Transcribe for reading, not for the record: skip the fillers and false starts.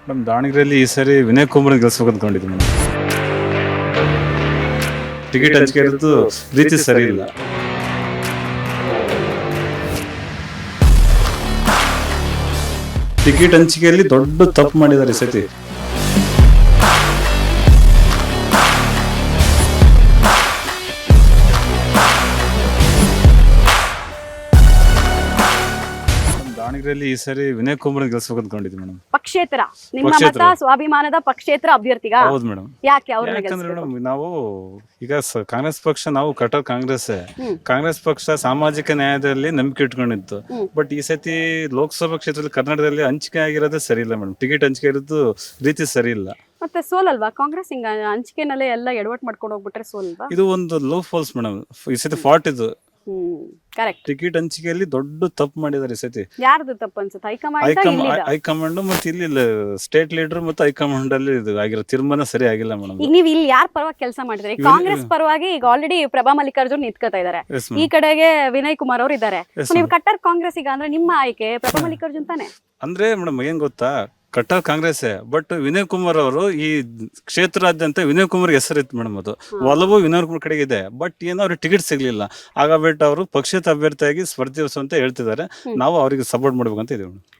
ನಮ್ಮ ದಾವಣಗೆರೆಯಲ್ಲಿ ಈ ಸರಿ ವಿನಯ್ ಕುಮಾರ್ ಗೆಲ್ಸ್ಬೇಕು ಅಂದ್ಕೊಂಡಿದ್ವಿ ಮೇಡಮ್. ಟಿಕೆಟ್ ಹಂಚಿಕೆ ಇರೋದು ರೀತಿ ಸರಿ ಇಲ್ಲ. ಟಿಕೆಟ್ ಹಂಚಿಕೆಯಲ್ಲಿ ದೊಡ್ಡ ತಪ್ಪು ಮಾಡಿದ್ದಾರೆ ಈ ಸತಿ. ದಾವಣಗೆರೆಯಲ್ಲಿ ಈ ಸರಿ ವಿನಯ್ ಕುಮಾರ್ ಗೆಲ್ಸ್ಬೇಕು ಅಂದ್ಕೊಂಡಿದ್ವಿ ಮೇಡಮ್. ಪಕ್ಷೇತರ ನಿಮ್ಮ ಪಕ್ಷೇತರ. ಮತ ಸ್ವಾಭಿಮಾನದ ಪಕ್ಷೇತರ ಅಭ್ಯರ್ಥಿಗ ಹೌದು ಮೇಡಮ್. ಯಾಕೆ ಅವ್ರನ್ನ ಯಾಕಂದ್ರೆ ಗೆಲ್ಸ್ಬೇಕು? ಮೇಡಮ್ ನಾವು ಈಗ ಕಾಂಗ್ರೆಸ್ ಪಕ್ಷ ನಾವು ಕಟ್ಟೋ ಕಾಂಗ್ರೆಸ್ ಹ್ಮ್. ಕಾಂಗ್ರೆಸ್ ಪಕ್ಷ ಸಾಮಾಜಿಕ ನ್ಯಾಯದಲ್ಲಿ ನಂಬಿಕೆ ಇಟ್ಕೊಂಡಿತ್ತು. ಬಟ್ ಈ ಸತಿ ಲೋಕಸಭಾ ಕ್ಷೇತ್ರದಲ್ಲಿ ಕರ್ನಾಟಕದಲ್ಲಿ ಹಂಚಿಕೆ ಆಗಿರೋದೇ ಸರಿ ಇಲ್ಲ ಮೇಡಮ್. ಟಿಕೆಟ್ ಹಂಚಿಕೆ ಇರೋದು ರೀತಿ ಸರಿ ಇಲ್ಲ. ಮತ್ತೆ ಸೋಲಲ್ವಾ ಕಾಂಗ್ರೆಸ್? ಹಿಂಗ ಹಂಚಿಕೆನಲ್ಲೇ ಎಲ್ಲ ಎಡವಟ್ ಮಾಡ್ಕೊಂಡು ಹೋಗ್ಬಿಟ್ರೆ ಸೋಲ್ವಾ? ಇದು ಒಂದು ಲೋ ಫಾಲ್ಸ್ ಮೇಡಮ್. ಈ ಸತಿ ಫಾಲ್ಟ್ ಇದು. ಕರೆಕ್ಟ್. ಟಿಕೆಟ್ ಹಂಚಿಕೆಯಲ್ಲಿ ದೊಡ್ಡ ತಪ್ಪು ಮಾಡಿದ್ದಾರೆ ಈ ಸತಿ. ಯಾರ್ದು ತಪ್ಪು ಅನ್ಸುತ್ತೆ? ಹೈಕಮಾಂಡ್ ಹೈಕಮಾಂಡ್ ಮತ್ತೆ ಇಲ್ಲಿ ಸ್ಟೇಟ್ ಲೀಡರ್ ಮತ್ತೆ ಹೈಕಮಾಂಡ್ ಅಲ್ಲಿ ಇದು ಆಗಿರೋ ತೀರ್ಮಾನ ಸರಿ ಆಗಿಲ್ಲ ಮೇಡಮ್. ಈಗ ನೀವು ಇಲ್ಲಿ ಯಾರ ಪರವಾಗಿ ಕೆಲಸ ಮಾಡಿದ್ರಿ? ಕಾಂಗ್ರೆಸ್ ಪರವಾಗಿ ಈಗ ಆಲ್ರೆಡಿ ಪ್ರಭಾ ಮಲ್ಲಿಕಾರ್ಜುನ್ ನಿಂತ್ಕೋತಾ ಇದಾರೆ, ಎಸ್ ಈ ಕಡೆಗೆ ವಿನಯ್ ಕುಮಾರ್ ಅವರು ಇದ್ದಾರೆ. Yes, ನೀವು ಕಟ್ಟರ್ ಕಾಂಗ್ರೆಸ್ ಈಗ ಅಂದ್ರೆ ನಿಮ್ಮ ಆಯ್ಕೆ ಪ್ರಭಾ ಮಲ್ಲಿಕಾರ್ಜುನ್ ತಾನೆ? ಅಂದ್ರೆ ಮೇಡಮ್ ಏನ್ ಗೊತ್ತಾ, ಕಟ್ಟರ್ ಕಾಂಗ್ರೆಸ್ ಬಟ್ ವಿನಯ್ ಕುಮಾರ್ ಅವರು ಈ ಕ್ಷೇತ್ರಾದ್ಯಂತ ವಿನಯ್ ಕುಮಾರ್ ಹೆಸರಿತ್ತು ಮೇಡಮ್. ಅದು ಒಲವು ವಿನಯ್ ಕುಮಾರ್ ಕಡೆಗೆ ಇದೆ. ಬಟ್ ಏನೋ ಅವ್ರಿಗೆ ಟಿಕೆಟ್ ಸಿಗ್ಲಿಲ್ಲ. ಆಗಬಿಟ್ಟು ಅವರು ಪಕ್ಷೇತರ ಅಭ್ಯರ್ಥಿಯಾಗಿ ಸ್ಪರ್ಧಿಸುವಂತ ಹೇಳ್ತಿದ್ದಾರೆ. ನಾವು ಅವರಿಗೆ ಸಪೋರ್ಟ್ ಮಾಡ್ಬೇಕಂತ ಇದೀವಿ.